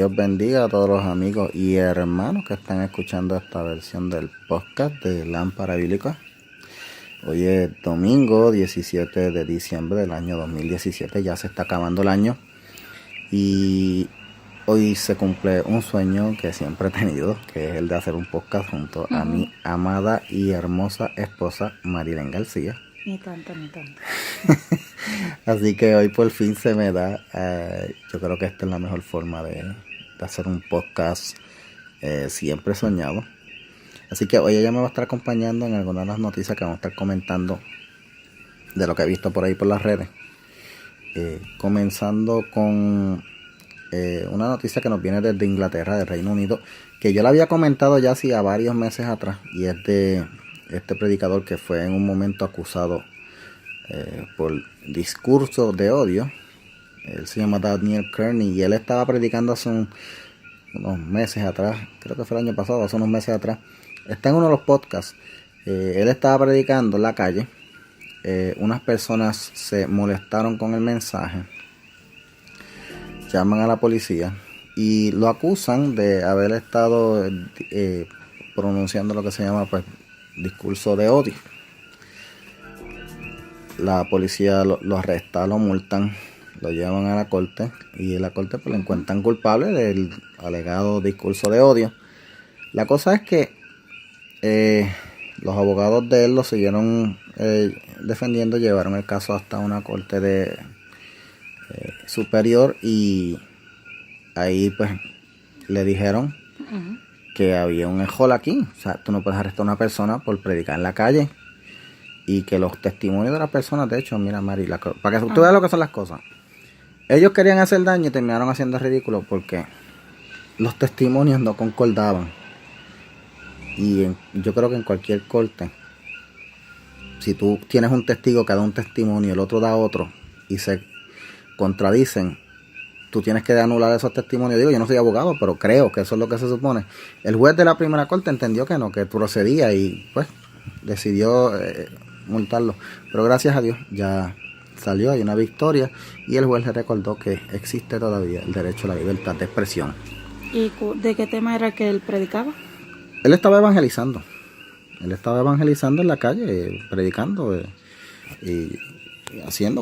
Dios bendiga a todos los amigos y hermanos que están escuchando esta versión del podcast de Lámpara Bíblica. Hoy es domingo 17 de diciembre del año 2017, ya se está acabando el año y hoy se cumple un sueño que siempre he tenido, que es el de hacer un podcast junto a mi amada y hermosa esposa Marilén García. Ni tanto. Así que hoy por fin se me da. Yo creo que esta es la mejor forma de hacer un podcast siempre soñado. Así que hoy ella me va a estar acompañando en algunas de las noticias que vamos a estar comentando de lo que he visto por ahí por las redes. Comenzando con una noticia que nos viene desde Inglaterra, del Reino Unido, que yo la había comentado ya hacía varios meses atrás, y es de este predicador que fue en un momento acusado por discurso de odio. Él se llama Daniel Kearney y él estaba predicando hace unos meses atrás, creo que fue el año pasado, hace unos meses atrás. Está en uno de los podcasts. Él estaba predicando en la calle. Unas personas se molestaron con el mensaje, llaman a la policía y lo acusan de haber estado pronunciando lo que se llama discurso de odio. La policía lo arresta, lo multan, lo llevan a la corte y en la corte lo encuentran culpable del alegado discurso de odio. La cosa es que los abogados de él lo siguieron defendiendo, llevaron el caso hasta una corte superior y ahí pues le dijeron que había un ejemplo aquí. O sea, tú no puedes arrestar a una persona por predicar en la calle. Y que los testimonios de las personas, de hecho, mira Mari, para que tú veas lo que son las cosas. Ellos querían hacer daño y terminaron haciendo ridículo porque los testimonios no concordaban. Y yo creo que en cualquier corte, si tú tienes un testigo que da un testimonio y el otro da otro y se contradicen, tú tienes que anular esos testimonios. Digo, yo no soy abogado, pero creo que eso es lo que se supone. El juez de la primera corte entendió que no, que procedía y pues decidió multarlo, pero gracias a Dios ya salió, hay una victoria y el juez le recordó que existe todavía el derecho a la libertad de expresión. ¿Y de qué tema era que él predicaba? Él estaba evangelizando en la calle, predicando y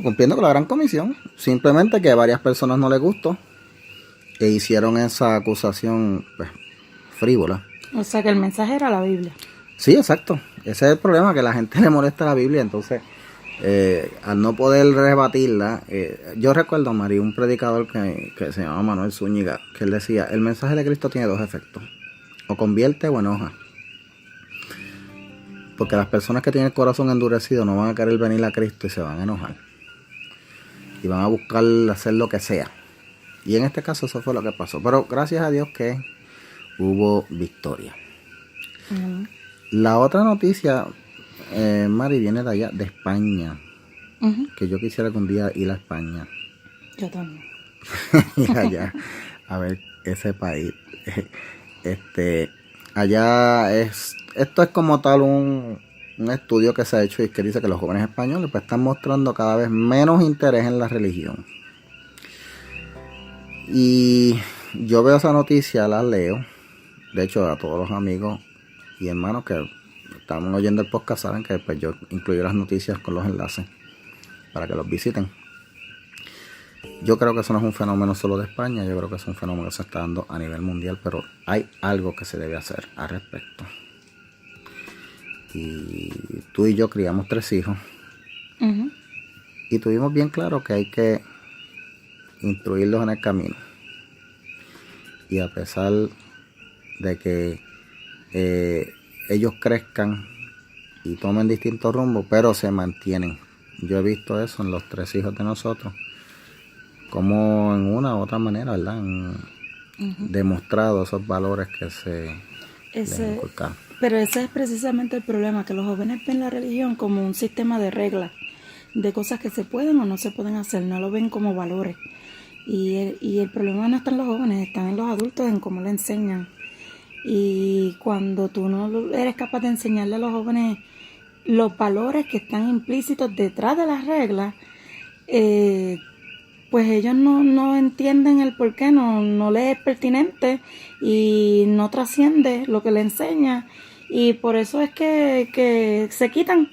cumpliendo con la gran comisión. Simplemente que a varias personas no les gustó e hicieron esa acusación frívola. O sea que el mensaje era la Biblia. Sí, exacto. Ese es el problema, que a la gente le molesta la Biblia. Entonces, al no poder rebatirla, yo recuerdo, María, un predicador que se llama Manuel Zúñiga, que él decía, el mensaje de Cristo tiene dos efectos: o convierte o enoja. Porque las personas que tienen el corazón endurecido no van a querer venir a Cristo y se van a enojar. Y van a buscar hacer lo que sea. Y en este caso eso fue lo que pasó. Pero gracias a Dios que hubo victoria. La otra noticia, Mari, viene de allá, de España. Que yo quisiera algún día ir a España. Yo también. Ir allá a ver ese país. Esto es como tal un estudio que se ha hecho y que dice que los jóvenes españoles pues están mostrando cada vez menos interés en la religión. Y yo veo esa noticia, la leo. De hecho, a todos los amigos y hermanos que están oyendo el podcast saben que pues yo incluyo las noticias con los enlaces para que los visiten. Yo creo que eso no es un fenómeno solo de España, yo creo que es un fenómeno que se está dando a nivel mundial, pero hay algo que se debe hacer al respecto. Y tú y yo criamos 3 hijos y tuvimos bien claro que hay que instruirlos en el camino. Y a pesar de que ellos crezcan y tomen distintos rumbos, pero se mantienen. Yo he visto eso en los 3 hijos de nosotros, como en una u otra manera, ¿verdad? Han demostrado esos valores que se les inculcaron. Pero ese es precisamente el problema, que los jóvenes ven la religión como un sistema de reglas, de cosas que se pueden o no se pueden hacer, no lo ven como valores. Y el problema no está en los jóvenes, está en los adultos, en cómo le enseñan. Y cuando tú no eres capaz de enseñarle a los jóvenes los valores que están implícitos detrás de las reglas, pues ellos no entienden el por qué, no les es pertinente y no trasciende lo que le enseña, y por eso es que se quitan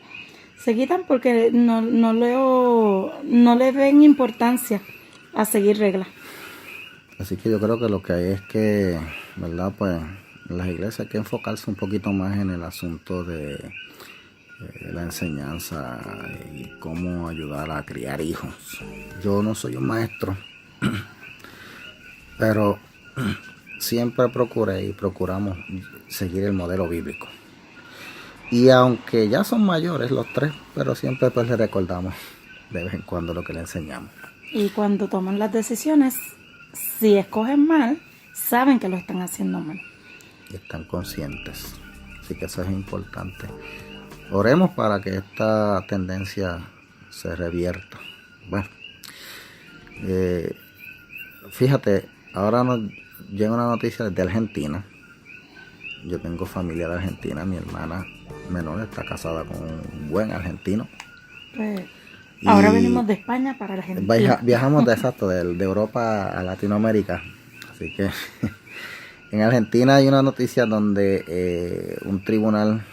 porque no le ven importancia a seguir reglas. Así que yo creo que lo que hay es que, ¿verdad? Pues en las iglesias hay que enfocarse un poquito más en el asunto de la enseñanza y cómo ayudar a criar hijos. Yo no soy un maestro, pero siempre procuré y procuramos seguir el modelo bíblico. Y aunque ya son mayores los tres, pero siempre pues les recordamos de vez en cuando lo que le enseñamos. Y cuando toman las decisiones, si escogen mal, saben que lo están haciendo mal. Y están conscientes. Así que eso es importante. Oremos para que esta tendencia se revierta. Bueno, fíjate, ahora nos llega una noticia desde Argentina. Yo tengo familia de Argentina, mi hermana menor está casada con un buen argentino. Pues, ahora venimos de España para Argentina. Viajamos de Europa a Latinoamérica. Así que en Argentina hay una noticia donde un tribunal,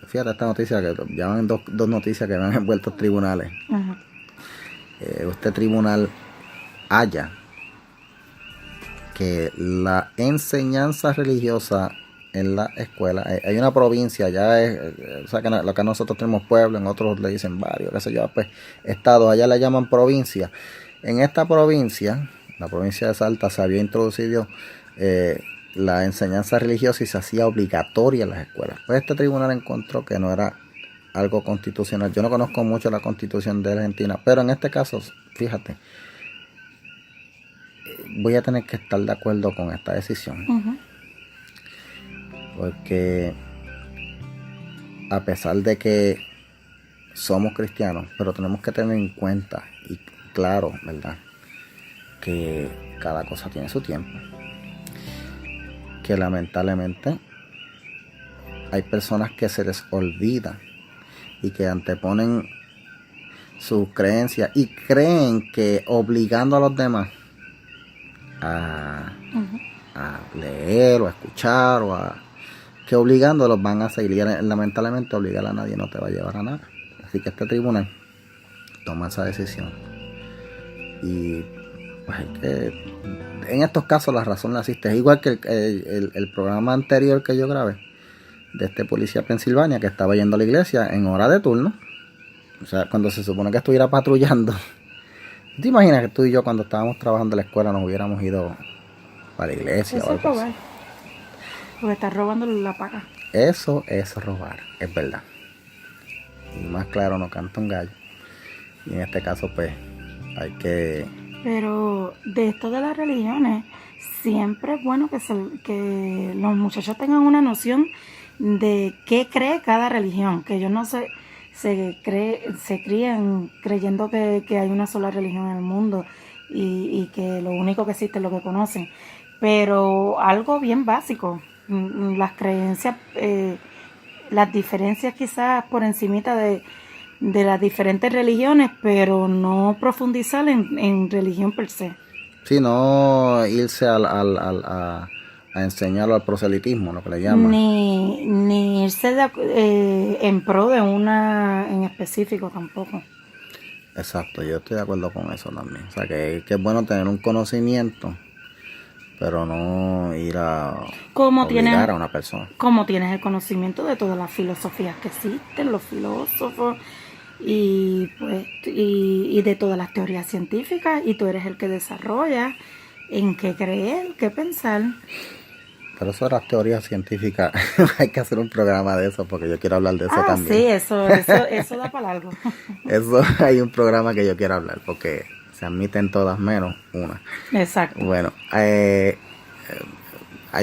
fíjate esta noticia, que ya van dos noticias que me han envuelto tribunales. Ajá. Este tribunal halla que la enseñanza religiosa en la escuela, hay una provincia, o sea que lo que nosotros tenemos pueblo, en otros le dicen barrio, qué sé yo, pues estados, allá le llaman provincia. En esta provincia, la provincia de Salta, se había introducido la enseñanza religiosa y se hacía obligatoria en las escuelas. Pues este tribunal encontró que no era algo constitucional. Yo no conozco mucho la constitución de Argentina, pero en este caso, fíjate, voy a tener que estar de acuerdo con esta decisión. Uh-huh. Porque a pesar de que somos cristianos, pero tenemos que tener en cuenta y claro, ¿verdad?, que cada cosa tiene su tiempo. Que lamentablemente hay personas que se les olvida y que anteponen sus creencias y creen que obligando a los demás a leer o a escuchar que obligándolos van a seguir. Y lamentablemente obligar a nadie no te va a llevar a nada. Así que este tribunal toma esa decisión. Y pues en estos casos la razón la existe. Es igual que el programa anterior que yo grabé de este policía de Pensilvania que estaba yendo a la iglesia en hora de turno. O sea, cuando se supone que estuviera patrullando. ¿Te imaginas que tú y yo cuando estábamos trabajando en la escuela nos hubiéramos ido para la iglesia? Eso es robar. Porque estás robando la paga. Eso es robar, es verdad. Y más claro no canta un gallo. Y en este caso pues hay que... Pero de esto de las religiones, siempre es bueno que los muchachos tengan una noción de qué cree cada religión. Que ellos no se críen creyendo que hay una sola religión en el mundo y que lo único que existe es lo que conocen. Pero algo bien básico, las creencias, las diferencias quizás por encimita de las diferentes religiones, pero no profundizar en religión per se. Sí, no irse a enseñarlo al proselitismo, lo que le llaman. Ni irse en pro de una en específico tampoco. Exacto, yo estoy de acuerdo con eso también. O sea, que es bueno tener un conocimiento, pero no ir a obligar a una persona. Como tienes el conocimiento de todas las filosofías que existen, los filósofos, y pues y de todas las teorías científicas, y tú eres el que desarrolla en qué creer, qué pensar. Pero eso de las teorías científicas, hay que hacer un programa de eso porque yo quiero hablar de eso también. Sí, eso da para algo. Eso hay un programa que yo quiero hablar porque se admiten todas menos una. Exacto. Bueno, hay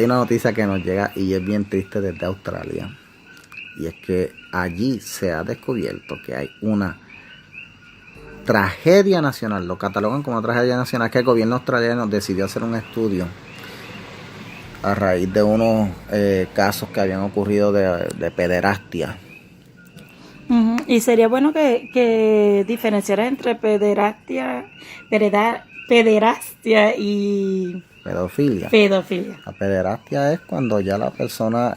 una noticia que nos llega y es bien triste desde Australia. Y es que allí se ha descubierto que hay una tragedia nacional. Lo catalogan como tragedia nacional, que el gobierno australiano decidió hacer un estudio a raíz de unos casos que habían ocurrido de pederastia. Uh-huh. Y sería bueno que diferenciaras entre pederastia pederastia y Pedofilia. pedofilia. La pederastia es cuando ya la persona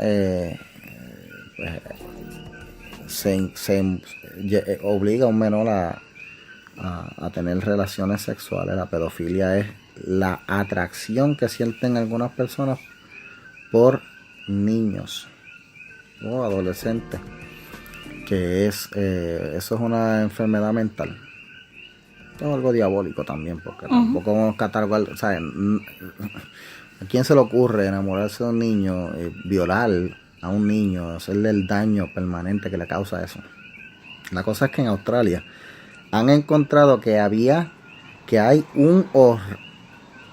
obliga a un menor a tener relaciones sexuales. La pedofilia es la atracción que sienten algunas personas por niños o adolescentes, que es eso es una enfermedad mental. Es algo diabólico también, porque tampoco vamos a catalogar, o sea, ¿a quién se le ocurre enamorarse de un niño, violar a un niño, hacerle el daño permanente que le causa eso? La cosa es que en Australia han encontrado que hay un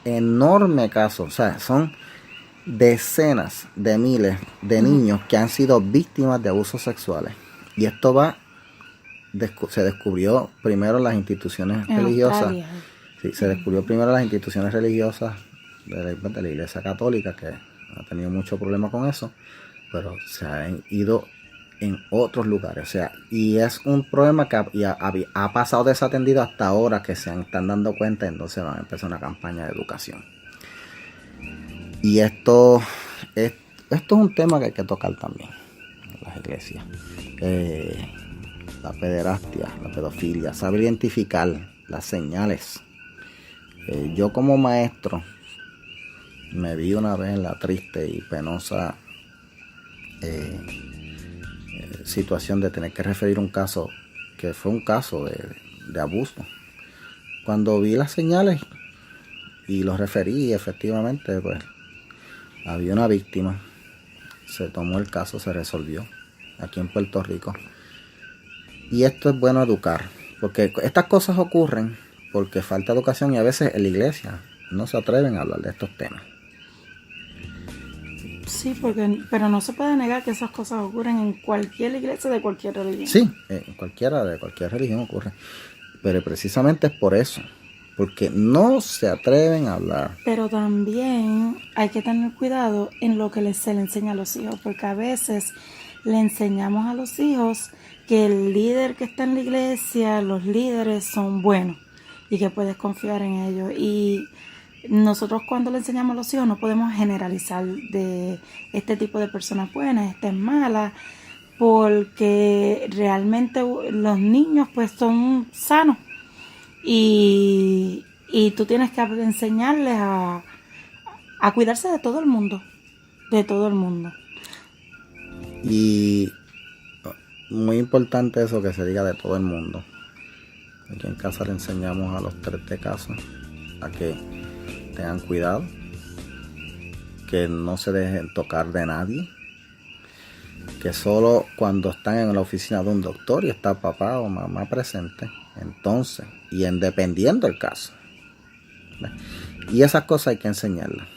enorme caso, o sea, son decenas de miles de niños que han sido víctimas de abusos sexuales. Y esto se descubrió primero en las instituciones religiosas. Sí, se descubrió primero en las instituciones religiosas de la Iglesia Católica, que ha tenido mucho problema con eso, pero se han ido en otros lugares, o sea, y es un problema que ha pasado desatendido hasta ahora, que se están dando cuenta, entonces van a empezar una campaña de educación. Y esto es un tema que hay que tocar también en las iglesias. La pederastia, la pedofilia, saber identificar las señales. Yo como maestro me vi una vez en la triste y penosa situación de tener que referir un caso que fue un caso de abuso. Cuando vi las señales y los referí, efectivamente, pues había una víctima, se tomó el caso, se resolvió aquí en Puerto Rico. Y esto es bueno educar, porque estas cosas ocurren porque falta educación y a veces en la iglesia no se atreven a hablar de estos temas. Sí, pero no se puede negar que esas cosas ocurren en cualquier iglesia de cualquier religión. Sí, en cualquier religión ocurre. Pero precisamente es por eso, porque no se atreven a hablar. Pero también hay que tener cuidado en lo que se le enseña a los hijos, porque a veces le enseñamos a los hijos que el líder que está en la iglesia, los líderes son buenos y que puedes confiar en ellos. Y nosotros cuando le enseñamos a los hijos no podemos generalizar de este tipo de personas buenas, esta es mala, porque realmente los niños pues son sanos y tú tienes que enseñarles a cuidarse de todo el mundo, Y muy importante eso que se diga de todo el mundo. Aquí en casa le enseñamos a los 3 de casa a que tengan cuidado, que no se dejen tocar de nadie, que solo cuando están en la oficina de un doctor y está papá o mamá presente, entonces, y dependiendo del caso. Y esas cosas hay que enseñarlas.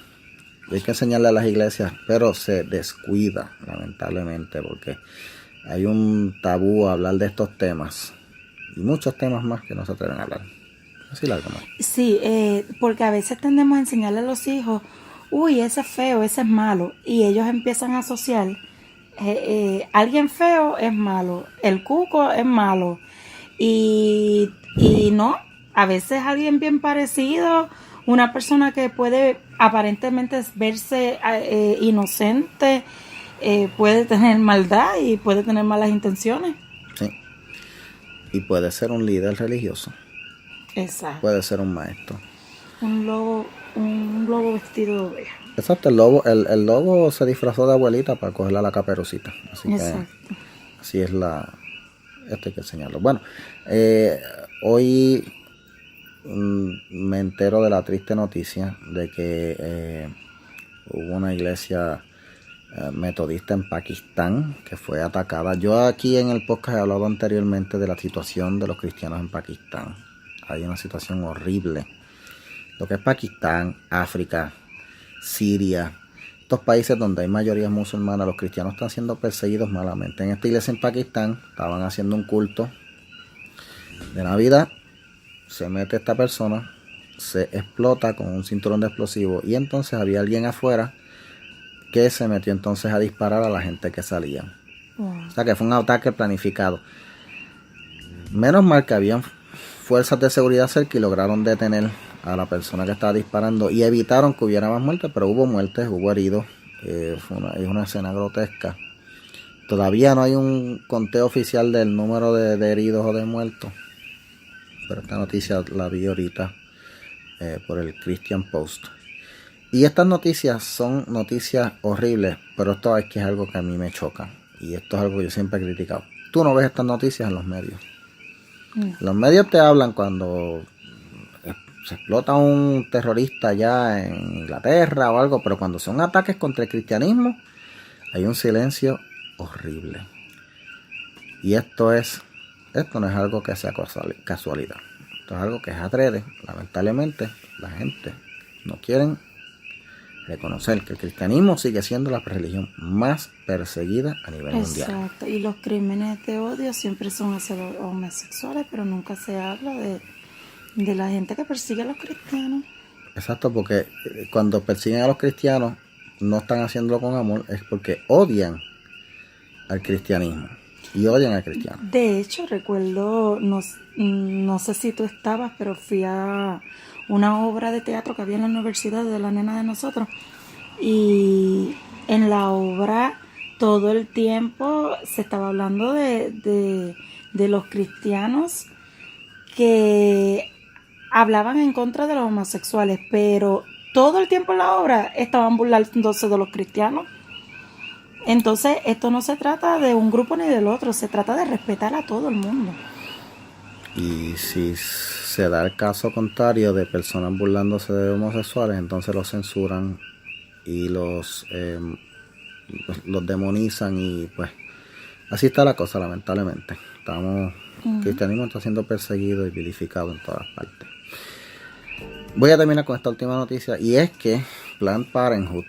Hay que enseñarle a las iglesias, pero se descuida, lamentablemente, porque hay un tabú a hablar de estos temas y muchos temas más que no se atreven a hablar. Así largo más. Sí, porque a veces tendemos a enseñarle a los hijos, uy, ese es feo, ese es malo, y ellos empiezan a asociar, alguien feo es malo, el cuco es malo, y no, a veces alguien bien parecido, una persona que puede aparentemente verse inocente, puede tener maldad y puede tener malas intenciones. Sí. Y puede ser un líder religioso. Exacto. Puede ser un maestro. Un lobo vestido de oveja. Exacto, el lobo se disfrazó de abuelita para cogerle a la Caperucita. Así exacto. Que así es esto hay que enseñarlo. Bueno, hoy me entero de la triste noticia de que hubo una iglesia metodista en Pakistán que fue atacada. Yo aquí en el podcast he hablado anteriormente de la situación de los cristianos en Pakistán. Hay una situación horrible. Lo que es Pakistán, África, Siria, estos países donde hay mayoría musulmana, los cristianos están siendo perseguidos malamente. En esta iglesia en Pakistán estaban haciendo un culto de Navidad. Se mete esta persona, se explota con un cinturón de explosivos y entonces había alguien afuera que se metió entonces a disparar a la gente que salía. Wow. O sea que fue un ataque planificado. Menos mal que habían fuerzas de seguridad cerca y lograron detener a la persona que estaba disparando y evitaron que hubiera más muertes, pero hubo muertes, hubo heridos. Es una escena grotesca. Todavía no hay un conteo oficial del número de heridos o de muertos, pero esta noticia la vi ahorita por el Christian Post. Y estas noticias son noticias horribles, pero esto es que es algo que a mí me choca. Y esto es algo que yo siempre he criticado. Tú no ves estas noticias en los medios. Los medios te hablan cuando se explota un terrorista allá en Inglaterra o algo, pero cuando son ataques contra el cristianismo, hay un silencio horrible. Y esto no es algo que sea casualidad. Esto es algo que es adrede. Lamentablemente, la gente no quiere reconocer que el cristianismo sigue siendo la religión más perseguida a nivel mundial. Exacto, y los crímenes de odio siempre son hacia los homosexuales, pero nunca se habla de la gente que persigue a los cristianos. Exacto, porque cuando persiguen a los cristianos no están haciéndolo con amor, es porque odian al cristianismo y odian al cristiano. De hecho, recuerdo, no sé si tú estabas, pero fui a una obra de teatro que había en la universidad de la nena de nosotros, y en la obra todo el tiempo se estaba hablando de los cristianos que hablaban en contra de los homosexuales, pero todo el tiempo en la obra estaban burlándose de los cristianos. Entonces esto no se trata de un grupo ni del otro, se trata de respetar a todo el mundo. Y si se da el caso contrario de personas burlándose de homosexuales, entonces los censuran y los demonizan, y pues así está la cosa, lamentablemente. El cristianismo está siendo perseguido y vilificado en todas partes. Voy a terminar con esta última noticia, y es que Planned Parenthood,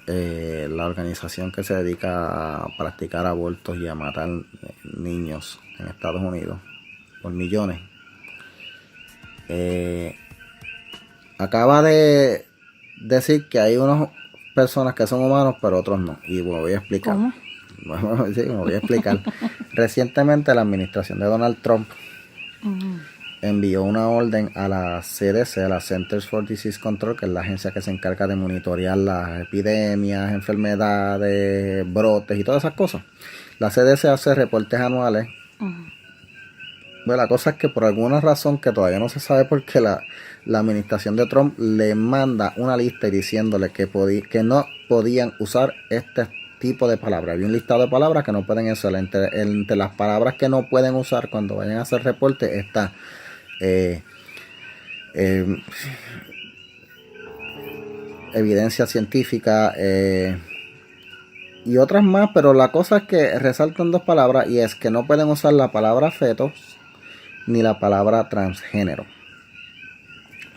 la organización que se dedica a practicar abortos y a matar niños en Estados Unidos por millones, acaba de decir que hay unas personas que son humanos pero otros no, y me voy a explicar. ¿Cómo? Sí, me voy a explicar. Recientemente la administración de Donald Trump envió una orden a la CDC, a la Centers for Disease Control, que es la agencia que se encarga de monitorear las epidemias, enfermedades, brotes y todas esas cosas. La CDC hace reportes anuales. Bueno, la cosa es que por alguna razón que todavía no se sabe por qué, la administración de Trump le manda una lista y diciéndole que no podían usar este tipo de palabras. Había un listado de palabras que no pueden usar. Entre las palabras que no pueden usar cuando vayan a hacer reportes está evidencia científica y otras más, pero la cosa es que resaltan dos palabras, y es que no pueden usar la palabra fetos ni la palabra transgénero.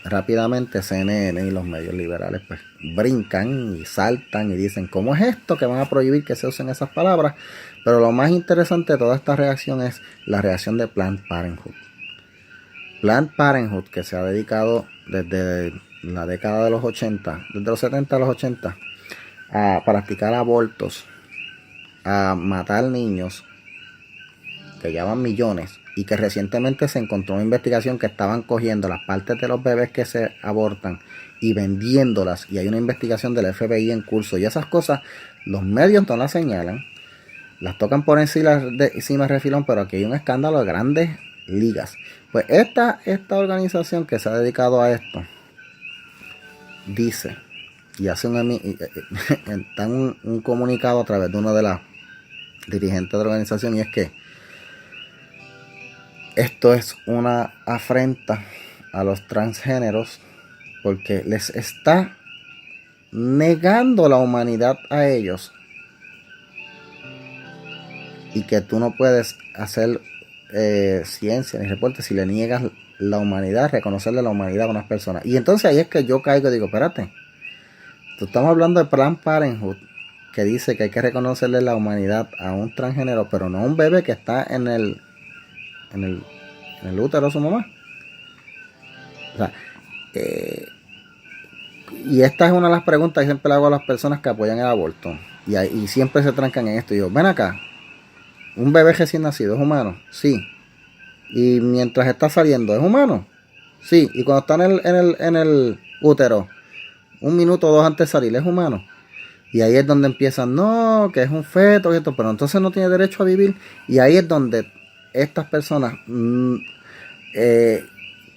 Rápidamente CNN y los medios liberales pues brincan y saltan y dicen, ¿cómo es esto que van a prohibir que se usen esas palabras? Pero lo más interesante de toda esta reacción es la reacción de Planned Parenthood. Planned Parenthood, que se ha dedicado desde la década de los 80, desde los 70 a los 80, a practicar abortos, a matar niños, que ya van millones, y que recientemente se encontró una investigación que estaban cogiendo las partes de los bebés que se abortan y vendiéndolas, y hay una investigación del FBI en curso, y esas cosas los medios no las señalan, las tocan por encima de refilón, pero aquí hay un escándalo de grandes ligas. Pues esta organización que se ha dedicado a esto dice, y hace un comunicado a través de uno de las dirigentes de la organización, y es que esto es una afrenta a los transgéneros porque les está negando la humanidad a ellos, y que tú no puedes hacer ciencia ni reporte si le niegas la humanidad, reconocerle la humanidad a unas personas. Y entonces ahí es que yo caigo y digo, espérate, tú estamos hablando de Planned Parenthood, que dice que hay que reconocerle la humanidad a un transgénero, pero no a un bebé que está en el útero de su mamá. O sea, y esta es una de las preguntas que siempre le hago a las personas que apoyan el aborto, y siempre se trancan en esto. Y yo, ven acá, ¿un bebé recién nacido es humano? Sí. Y mientras está saliendo, ¿es humano? Sí, y cuando está en el útero, 1 minuto o 2 antes de salir, es humano. Y ahí es donde empiezan, no, que es un feto, y esto, pero entonces no tiene derecho a vivir. Y ahí es donde estas personas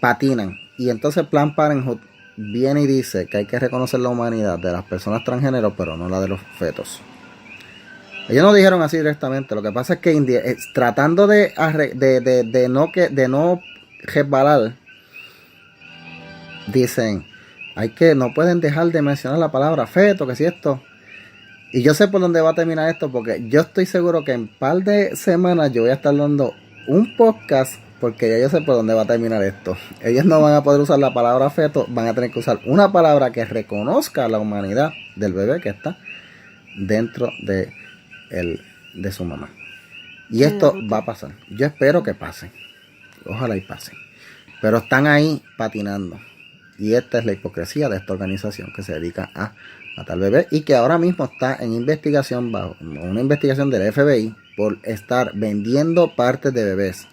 patinan. Y entonces Planned Parenthood viene y dice que hay que reconocer la humanidad de las personas transgénero, pero no la de los fetos. Ellos no dijeron así directamente. Lo que pasa es que tratando de no resbalar, dicen, no pueden dejar de mencionar la palabra feto, que si esto. Y yo sé por dónde va a terminar esto, porque yo estoy seguro que en un par de semanas yo voy a estar dando un podcast, porque ya yo sé por dónde va a terminar esto. Ellos no van a poder usar la palabra feto, van a tener que usar una palabra que reconozca la humanidad del bebé que está dentro de su mamá. Y esto va a pasar. Yo espero que pase. Ojalá y pase. Pero están ahí patinando. Y esta es la hipocresía de esta organización que se dedica a matar bebés y que ahora mismo está en investigación, bajo una investigación del FBI, por estar vendiendo partes de bebés.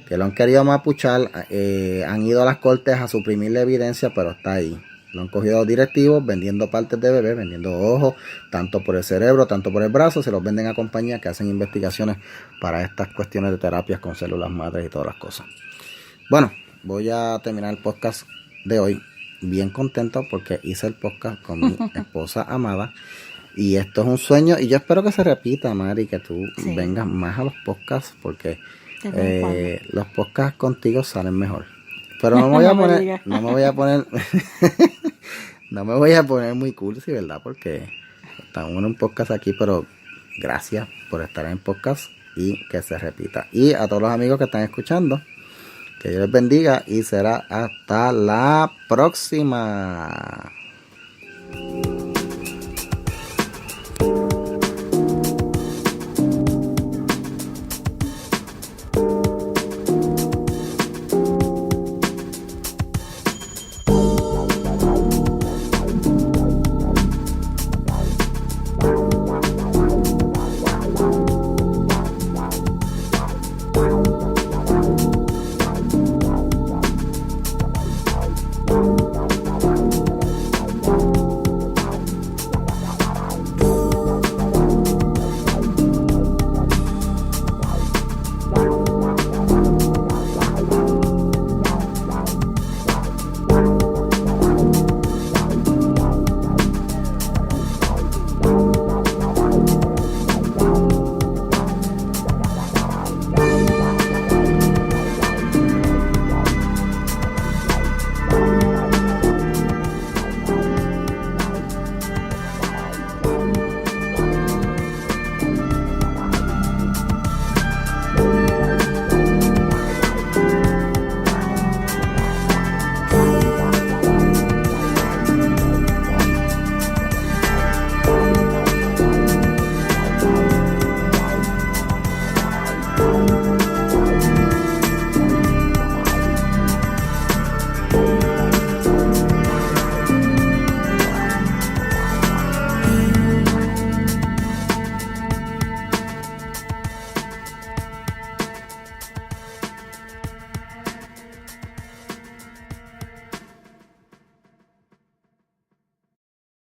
Que lo han querido mapuchar, han ido a las cortes a suprimir la evidencia, pero está ahí. Lo han cogido los directivos vendiendo partes de bebés, vendiendo ojos, tanto por el cerebro, tanto por el brazo, se los venden a compañías que hacen investigaciones para estas cuestiones de terapias con células madres y todas las cosas. Bueno, voy a terminar el podcast de hoy bien contento porque hice el podcast con mi esposa amada y esto es un sueño y yo espero que se repita, Mari, que tú vengas más a los podcasts porque los podcasts contigo salen mejor. Pero no me voy a poner, no me voy a poner muy cursi, ¿verdad? Porque estamos en un podcast aquí, pero gracias por estar en el podcast y que se repita. Y a todos los amigos que están escuchando, que Dios les bendiga y será hasta la próxima.